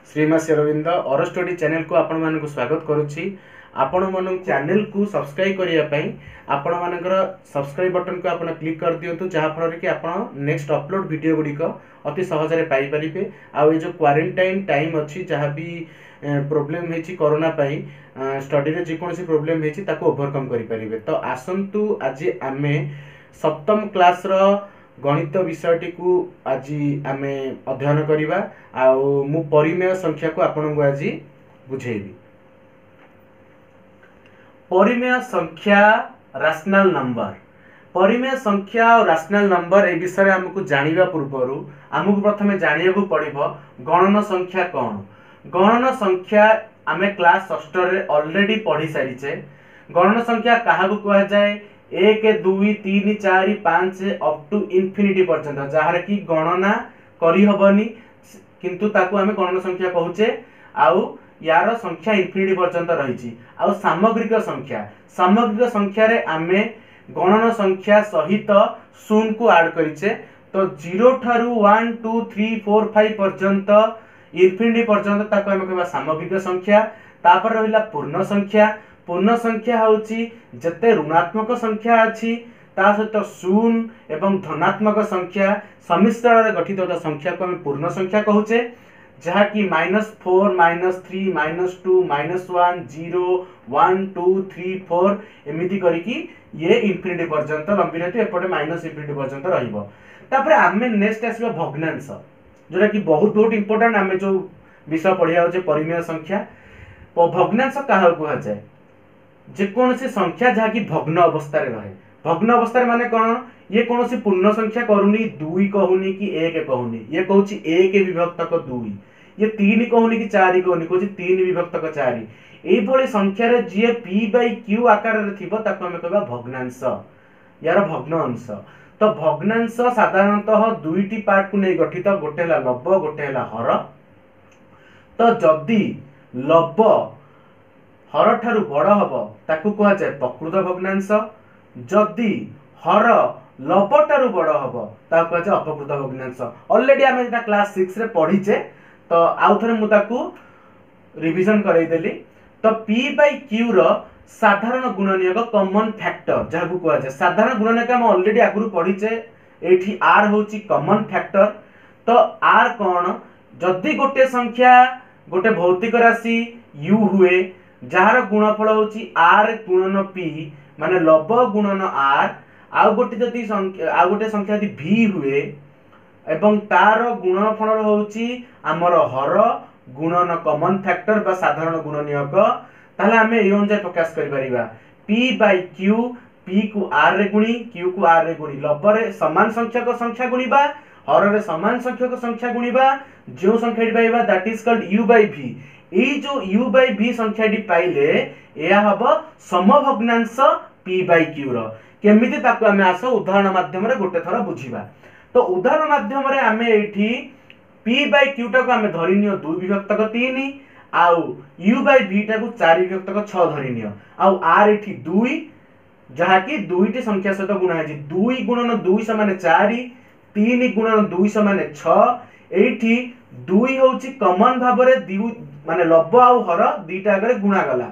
श्रीमा शेरविंद और study channel को आपण मानक स्वागत करुच्ची। आपण मन चैनल को सब्सक्राइब करने आपण मानकर सब्सक्राइब बटन को आपण क्लिक कर दिंतु जहाँफल कि आप नेक्स्ट अपलोड वीडियो गुड़िक अति सहज पाइपर। आउ ये जो क्वारंटाइन टाइम अच्छी जहाँ भी प्रोब्लेम है कोरोना स्टडी रे जेकोसी प्रोब्लेम है ओवरकम करें। तो आसतु आज आम सप्तम क्लास गणित विषयटी को आज आम अध्ययन करवा। मु परिमेय संख्या को आपण को आज बुझेबी। परिमेय संख्या रैशनल नंबर, परिमेय संख्या और रैशनल नंबर ए विषय हमको जानिबा पूर्व आमको प्रथमे जानिया को पड़िबो गणन संख्या कौन। गणन संख्या आम क्लास षष्ठ रे ऑलरेडी पढ़ी सारीचे। गणन संख्या क्या कह जाए 1 2 3 4 5 अप टू इनफिनिटी पर्यंत जहार की गणना करी हबनी किंतु ताकू आम गणन संख्या कहूचे। आउ यार संख्या इनफिनिटी पर्यंत रही। आउ सामग्रिक संख्या, सामग्रिक संख्या रे आमे गणन संख्या सहित शून्य को ऐड करिचे। तो 0 ठारू 1 2 3 4 5 पर्यंत इनफिनिटी पर्यंत ताकू आम कहबा सामग्रिक संख्या। तापर रहिला पूर्ण संख्या। पूर्ण संख्या होची जते ऋणात्मक संख्या अछि ता सहित शून्य एवं धनात्मक संख्या सम्मिश्रण रे गठित होता संख्या को हम पूर्ण संख्या कहूचे। जहा कि -4 -3 -2 -1 0 1 2 3 4 एमिति करिकी ये इनफिनिटी पर्यंत लंबी रहती एपटे माइनस इनफिनिटी पर्यंत रहिबो। तापर आमे नेक्स्ट आसीबो भग्नांश, जोरा कि बहुत इंपोर्टेंट आमे जो विषय पढ़िया होचे परिमेय संख्या। भग्नांश कहा कह जाए जेकोसी संख्या जहाँ की भग्न अवस्था रहे। भग्न अवस्था माने कौन, ये कौन सी पूर्ण संख्या करूनी 2 कहूनी कि 1 कहूनी, ये कहूँ 1 विभक्तक 2, ये 3 कहूनी कि 4 कहूनी, कहूँ 3 विभक्तक 4। यही संख्यार जी p/q आकार आम कह भग्नांश, यार भग्न अंश। तो भग्नांश साधारणतः दुईटी पार्ट को नहीं गठित, गोटे है लव गोटे है हर। तो जदि लव हर ठारू बड़ हम ताकू कह जाए प्रकृत भग्नांश, जदि हर लव ठारू बड़ हम ताकू कह जाए अपकृत भग्नांश। ऑलरेडी आम क्लास 6 रे पढ़ीचे, तो आउ थे मुझे रिविजन करदेली। तो p/q रो साधारण गुणनीयक कॉमन फैक्टर जहाँ को कह जाए साधारण गुणनीयक आम ऑलरेडी आगु पढ़ीचे। एठी r होची कॉमन फैक्टर। तो r कौन, जदि गोटे संख्या गोटे भौतिक राशि u हुए जार गुणफल होची r गुणन p माने लव गुणन r। आउ गोटे जदि संख्या आउ गोटे संख्या यदि v हुए एवं तार गुणनफल होची हमर हर गुणन कॉमन फैक्टर बा साधारण गुणनीयक। ताले हमें ए अनुसार प्रकाश करि परिबा p/q, p को r रे गुणी q को r रे गुणी। लव रे समान संख्यक संख्या गुणीबा, हर रे समान संख्यक संख्या गुणीबा, जो संख्याटी पाइबा दैट इज कॉल्ड u/v। এই जो u/v संख्याटी पाइले या हबो समभग्नांश p/q रो। केमिति ताकू आमे आसो उदाहरण माध्यम रे गोटे थरा बुझिबा। तो उदाहरण माध्यम रे आमे एठी p/q टा को आमे धरिनियो 2 विभक्तक 3 आउ u/v टा को 4 विभक्तक 6 धरिनियो। आउ r एठी 2 जहा कि दुईटी संख्या सहित गुणा है। 2 गुणन 2 समान 4, 3 गुणन 2 समान 6। एठी 2 होची कॉमन भाव रे माने लव आउ हर दीटा आगे गुणा गला।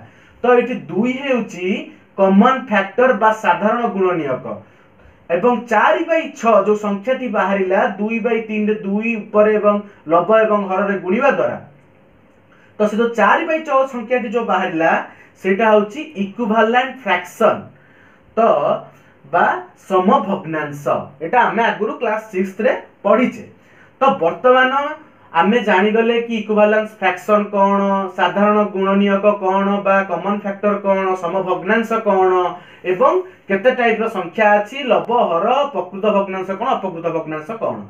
तो ये 2 हेउची कॉमन फैक्टर बा साधारण गुणनीयक एवं 4/6 जो संख्याटी बाहरिला 2/3 रे 2 ऊपर एवं लव एवं हर रे गुणीबा द्वारा। तो से जो 4/6 संख्याटी जो बाहरिला सेटा होची इक्विवेलेंट फ्रैक्शन, तो बा समभग्नांश। एटा हमें आगुरु क्लास 6 रे पढ़ीचे। तो वर्तमान आमे जानी गले कि इक्विवेलेंस फ्रैक्शन कौन, साधारण गुणनीयक कौन बा कॉमन फैक्टर कौन, समभग्नांश कौन एवं केते टाइप रो संख्या अछि, लव हर प्रकृत भग्नांश कौन अपकृत भग्नांश कौन।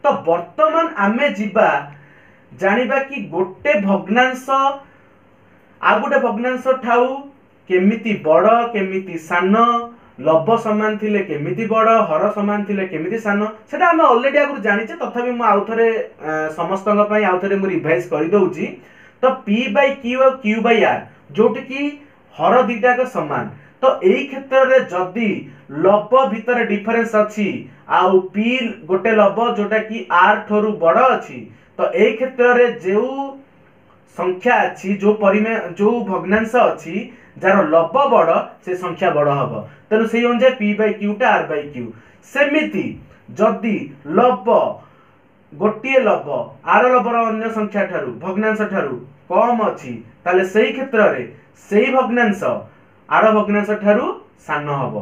तो वर्तमान आमे जिबा जानिबा कि गोटे भग्नांश आ गोटे भग्नांश ठाऊ केमिति बड़ केमिति सान, लव समान थिले केमिति बड़ हर समान थिले केमिति सान, सेटा हम ऑलरेडी आगु जानिचे। तथापि मु आउ थरे समस्तंग पई आउ थरे मु रिवाइज करि दउची। तो p/q और q/r जोटी कि हर दीटा को समान। तो एई क्षेत्र रे जदी लव भितर डिफरेंस अछि आउ p गोटे लव जोटा कि r ठोरु बड़ अछि, तो एई क्षेत्र रे जेउ संख्या अच्छी जो परिमेय जो भग्नांश अच्छी जार लब बड़ से संख्या बड़ हम तेणु से अनुसार पी बाय क्यूटा आर बाय क्यू सेमिति जदि लब गोटे लब आर लबर अन्य संख्या ठारू भग्नांश ठारू कम अच्छी ताले सेही क्षेत्र रे सेही भग्नांश आर भग्नांश ठारू सान हम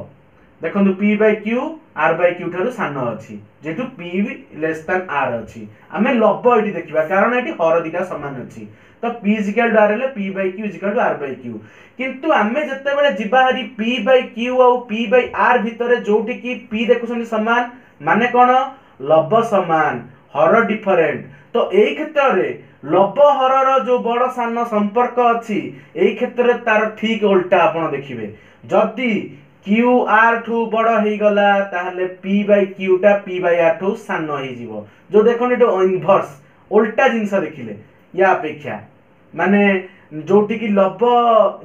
देखो P by Q R by Q ठारू सान अच्छी जेतु पी लेस देन आर अच्छी आमे लब एटी देखिबा कारण एटी हर दिटा समान अच्छी तो p इक्वल टू r ले p by q equal to r by q किंतु आमे जत्ते बेले जिबा हरी p बाय q और p बाय r भितरे जोठी की p देखुछन समान माने कोन लब समान हर डिफरेंट तो एई क्षेत्र रे लब हरर जो बड़ सान संपर्क अछि एई क्षेत्र रे तार ठीक उल्टा आपण देखिबे जदी q r ठू बड़ हेई गला ताहले p बाय q टा p बाय r ठू सान हेई जीवो जो देखोन एटो इनवर्स उल्टा जिंस देखिले या अपेक्षा माने जोटी की लब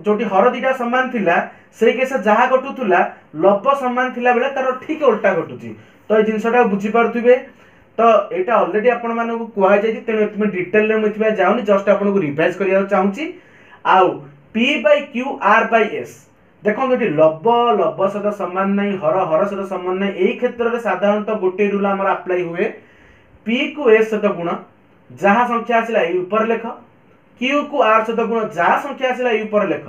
जोटी हर दिटा समान थिला से केसे जहा घटुतुला लब समान थिला बेले तार ठीक उल्टा घटुची तो ए जिंसटा बुझी पारथुबे तो एटा ऑलरेडी आपण माने को कुआ जाई तेनो तुम डिटेल रे मथिबा जाउनी जस्ट आपण को रिवाइज करिया चाहूची आउ p by q r by s देखो एटी लब लब सदा समान नहीं हर हर सदा समान नहीं एई क्षेत्र रे साधारणतः गोटे रूल हमर अप्लाई हुए p को s सहित गुण जहा संख्या आसिला ए ऊपर लेख q को r सहित गुण जहा संख्या आसिला ए ऊपर लेख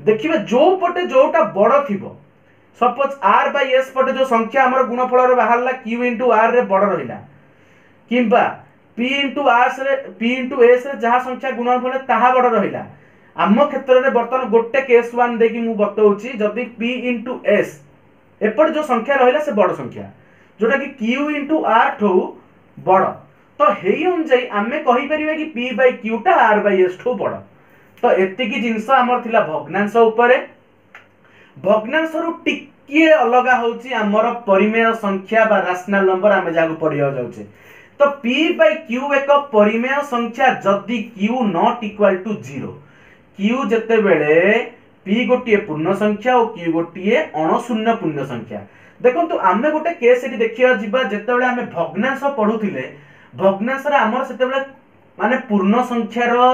देखिबे जो पटे जोटा बड़ थिबो सपोज r बाय s पटे जो संख्या हमर गुणफल रे बाहरला q r रे बड़ रहिला किंबा p s रे जहा संख्या गुणफल ताहा बड़ रहिला आम क्षेत्र रे वर्तमान गोटे केस 1 देखि मु बतौची जदी p s एपट जो संख्या रहिला से बड़ संख्या जोटा कि q r ठो बड़ तो हेई अनुसार आमे कहि परिबे कि p बाय q टा r बाय s ठो बड़ तो एतिकी जिंस हमर थिला भग्नांश उपरे भग्नांश रु टिकिए अलगा होची हमर परिमेय संख्या बा रैशनल नंबर आमे जागु पढिया जाउचे तो p बाय q एक परिमेय संख्या जदी q not equal to 0 q जते बेले p गोटिए पूर्ण संख्या और q गोटिए अणशून्य पूर्ण संख्या देखो तो आमे गोटे केस एटी देखिया जिबा जते बेले आमे भग्नांश पढुथिले भग्नांश रे हमर सेते बेले माने पूर्ण संख्या रो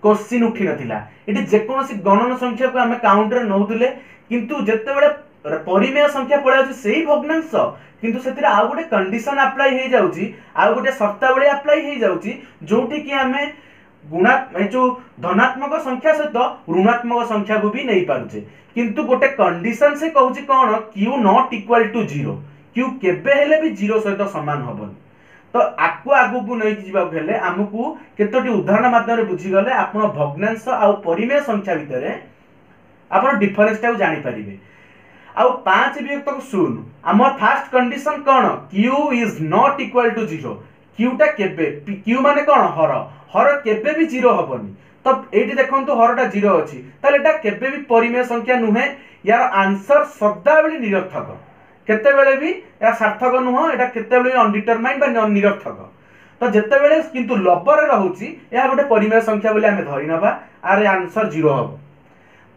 क्वेश्चन उठी नथिला एटी जे कोनोसी गणन संख्या को आमे काउंट रे नउथिले किंतु जते बेले परिमेय संख्या पळे अछि सेही भग्नांश किंतु सेतिरा आ गोटे कंडीशन अप्लाई हे जाउची आ गोटे शर्तावली अप्लाई हे जाउची जोठी कि आमे गुणा जो धनात्मक संख्या सहित ऋणात्मक संख्या को भी नहीं पारुचे किंतु गोटे कंडीशन से कहूची कोन q not equal to 0 q केबे हेले भी 0 सहित समान होबन तो आकु आगु को नै जिबा भेले हमकु केतोटी उदाहरण माध्यम रे बुझी गले आपण भग्नांश आ परिमेय संख्या भितरे आपण डिफरेंस टा जानि परिबे आ 5 विभक्त को सुन हमर फर्स्ट कंडीशन कोन q is not equal to 0 q टा केबे q माने कोन हर केबे भी 0 होबनी तब एटी देखंतु हरटा 0 अछि ताले एटा केबे भी परिमेय संख्या नुहे यार आंसर सदा बेले निरर्थक केते बेले भी या सार्थक नुह एटा केते बेले अनडिटरमाइंड बा निरर्थक तो जेते बेले किंतु लबर रहउची या गोटे परिमेय संख्या बोले हमें धरि नबा आरे आंसर 0 होबो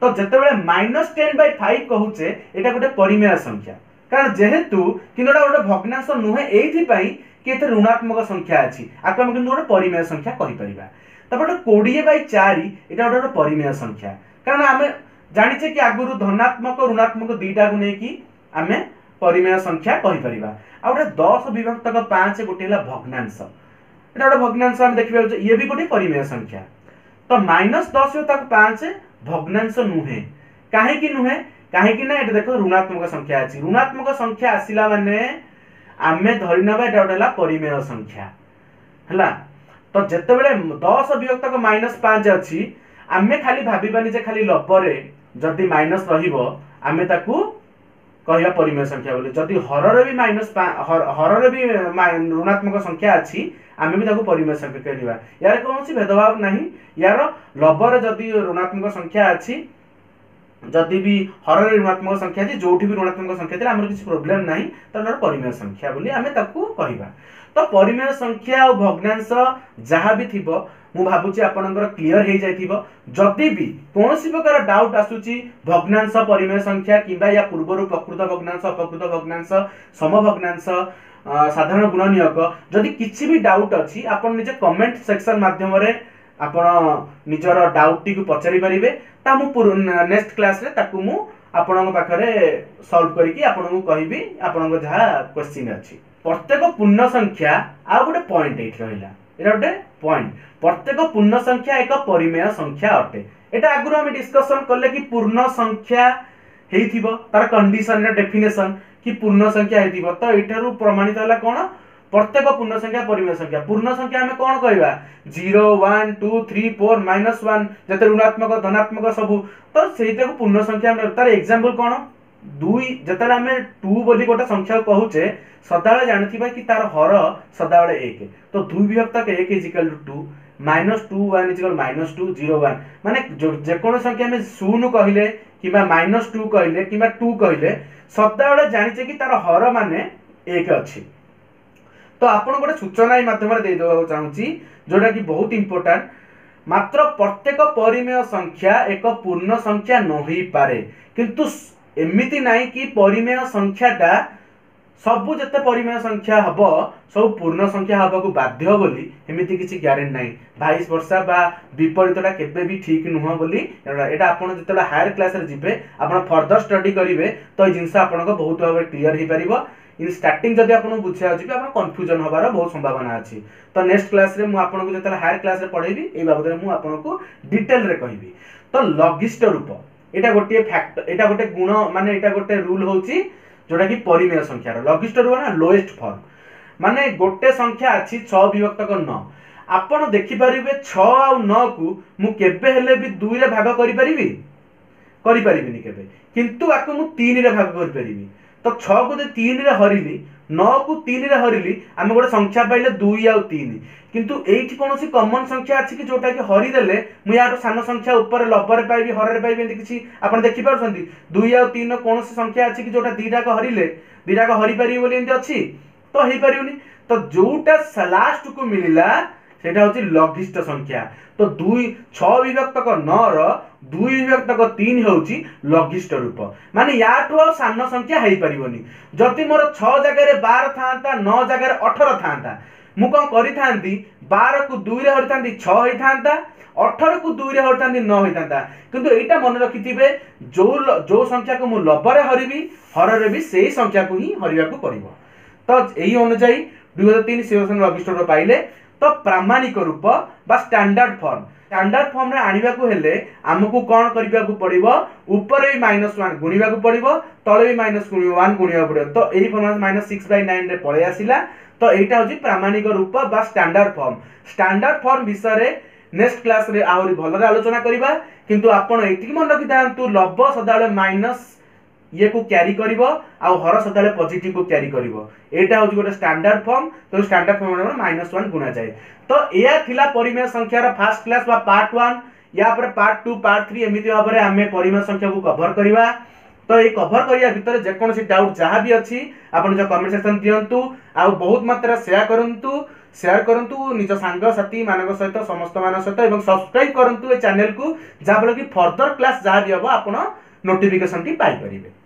तो जेते बेले -10/5 कहूचे एटा गोटे परिमेय संख्या कारण जेहेतु किनोडा गोटे भग्नांश नुहे एथि पई कि एते ऋणात्मक संख्या अछि आको हम किंतु गोटे परिमेय संख्या कहि परिबा तबटे 20/4 एटा गोटे परिमेय संख्या कारण आमे जानिचे कि आगुरु धनात्मक ऋणात्मक दुईटा को नै कि आमे परिमेय संख्या कहि परिबा आ गोटे 10 विभक्तक 5 गोटे हला भग्नांश एटा गोटे भग्नांश हम देखिबा ये भी गोटे परिमेय संख्या तो -10 तक 5 भग्नांश नुहे काहे कि नुहे काहे कि ना एटा देखो ऋणात्मक संख्या अछि ऋणात्मक संख्या आसिला माने आमे धरि नबा एटा गोटे हला परिमेय संख्या हला तो जते बेले 10 विभक्तक -5 अछि आमे खाली भाबिबानी जे खाली लबरे जदी माइनस रहिबो आमे ताकू कहिया परिमेय संख्या बोले जदी हररे भी हररे भी ऋणात्मक संख्या अछि आमे भी ताकू परिमेय संख्या कहलिबा यार कोनोसी भेदभाव नाही यार लबरे जदी ऋणात्मक संख्या अछि जदी भी हररे ऋणात्मक संख्या अछि जोठी भी ऋणात्मक संख्या थिला हमर किछि प्रॉब्लम नाही त परिमेय संख्या बोली आमे ताकू कहिबा तो परिमेय संख्या और भग्नांश जहाँ भी थिबो मु भाबुची आपनकर क्लियर हे जाइथिबो जदी भी कोनोसी प्रकार डाउट आसुची भग्नांश परिमेय संख्या किबा या पूर्वरु प्रकृत भग्नांश अप्रकृत भग्नांश समभग्नांश साधारण गुणनियक जदी किछि भी डाउट अछि आपन निजे कमेंट सेक्शन माध्यम रे आपण निजर डाउट टी को पचारि पारिबे ता मु नेक्स्ट क्लास रे ताकू मु आपन पाखरे सॉल्व करिकि आपन को कहबी आपन जहा क्वेश्चन अछि प्रत्येक पूर्ण संख्या आ गोटे पॉइंट एठी रहिला एटा गोटे पॉइंट प्रत्येक पूर्ण संख्या एक परिमेय संख्या अटे एटा आगुरो हम डिस्कशन करले कि पूर्ण संख्या हेइथिबो तार कंडीशन रे डेफिनेशन कि पूर्ण संख्या हेइथिबो तो एठारु प्रमाणित होला कोन प्रत्येक पूर्ण संख्या परिमेय संख्या पूर्ण संख्या हमें कोन कहबा 0 1 2 3 4 -1 जते ऋणात्मक धनात्मक सब तो सेटा को पूर्ण संख्या हम तार एग्जांपल कोन 2 जते हमें 2 बोली गोटे संख्या कहूचे सदाବେଳେ ଜାଣିଥିବା कि तार हर सदाବେଳେ 1 तो 2 विभक्त 1 = 2 -2 1 = -2 0 1 माने जे कोन संख्या में 0 कहिले किबा -2 कहिले किबा 2 कहिले सदाବେଳେ जानिचे कि तार हर माने 1 अछि तो आपण गोटे सूचना ए माध्यम रे दे देबा चाहूची जोटा कि बहुत इंपोर्टेंट मात्र प्रत्येक परिमेय संख्या एक पूर्ण संख्या नही पारे किंतु एमिति नाही कि परिमेय संख्याटा सबु जते परिमेय संख्या हबो सब पूर्ण संख्या हबा को बाध्य बोली एमिति किछि ग्यारंटी नाही भाइस वर्षा बा विपरीतटा केबे भी ठीक नुह बोली एटा आपण जते हायर क्लास रे जिबे आपण फर्दर स्टडी करिवे तो ए जिंस आपण को बहुत भाबे क्लियर ही परिबो इन स्टार्टिंग जदि आपण बुझिया अछि आपण कंफ्यूजन होबार बहुत संभावना अछि तो नेक्स्ट क्लास रे मु आपण को जते हायर क्लास रे पढेबी ए बाबत रे मु आपण को डिटेल रे कहिबी तो लघिष्ठ रूप एटा गोटे फैक्ट एटा गोटे गुण माने एटा गोटे रूल होउची जोटा कि परिमेय संख्या रो लघिष्ठ रूप ना लोएस्ट फॉर्म माने गोटे संख्या अछि 6 विभक्त 9 आपण देखि परिबे 6 आ 9 को मु केबे हेले भी 2 रे भाग करि परिबिनी केबे किंतु आको मु 3 रे भाग करि परिबी तो 6 को 3 रे हरिली 9 को 3 रे हरिली हम गोटे संख्या पाइले 2 आ 3 किंतु एठी कोनोसी कॉमन संख्या अछि कि जोटा कि हरि देले मु यार सान संख्या ऊपर लबर पाइबी हर रे पाइबी एंति किछि आपण देखि पारछंती 2 आ 3 कोनोसी संख्या अछि कि जोटा दीटा को हरिले दीटा को हरि पारि बोली एंति अछि तो हेइ पारिउनी तो जोटा लास्ट को मिलिला सेटा होछि लघिष्ठ संख्या तो 6 विभक्त 9 रो 2 विभक्त 3 होछि लघिष्ठ रूप माने याठो सान संख्या हेइ परिबोनी जति मोर 6 जगह रे 12 थांता 9 जगह रे 18 थांता मु कोन करि थांती 12 को 2 रे हरि थांती 6 हेइ थांता 18 को 2 रे हरि थांती 9 हेइ थांता किंतु एटा मन रखिथिबे जो संख्या को मु लबरे हरिबी हर रे भी सेही संख्या को ही हरिबा को पड़िबो तो एही अनुसार 2003 सिलेक्शन लघिष्ठ रूप पाइले तो प्रामाणिक रूप बा स्टैंडर्ड फॉर्म रे आनिबा को हेले हमकु कोन करिबा को पड़िबो ऊपर भी -1 गुणिबा को पड़िबो तळे भी -1 गुणिबा पड़िबो तो एही फॉर्म -6/9 रे पळे आसिला तो एटा होची प्रामाणिक रूप बा स्टैंडर्ड फॉर्म विषय रे नेक्स्ट क्लास रे आहुरी भलरे आलोचना करिबा किंतु आपण एठी मन रखि दांतु लब सदाळे माइनस ये को कैरी करिवो आ हर सदाळे पॉजिटिव को कैरी करिवो एटा होची गोटे स्टैंडर्ड फॉर्म तो स्टैंडर्ड फॉर्म रे -1 गुणा जाय तो एया थिला परिमेय संख्या रा फर्स्ट क्लास बा पार्ट 1 या पर पार्ट 2 पार्ट 3 एमिति भाबरे हमें परिमेय संख्या को कवर करिवा तो ये कवर करिया भितर जे कोनसी डाउट जहा भी अछि आपण जो कमेंट सेक्शन दियंतु आ बहुत मात्रा शेयर करंतु निज सांग साथी मानक सहित समस्त मान सहित एवं सब्सक्राइब करंतु ए चैनल को जाबले कि फर्दर क्लास जहा भी हबो आपण नोटिफिकेशन टी पाई परिबे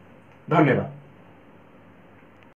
धन्यवाद।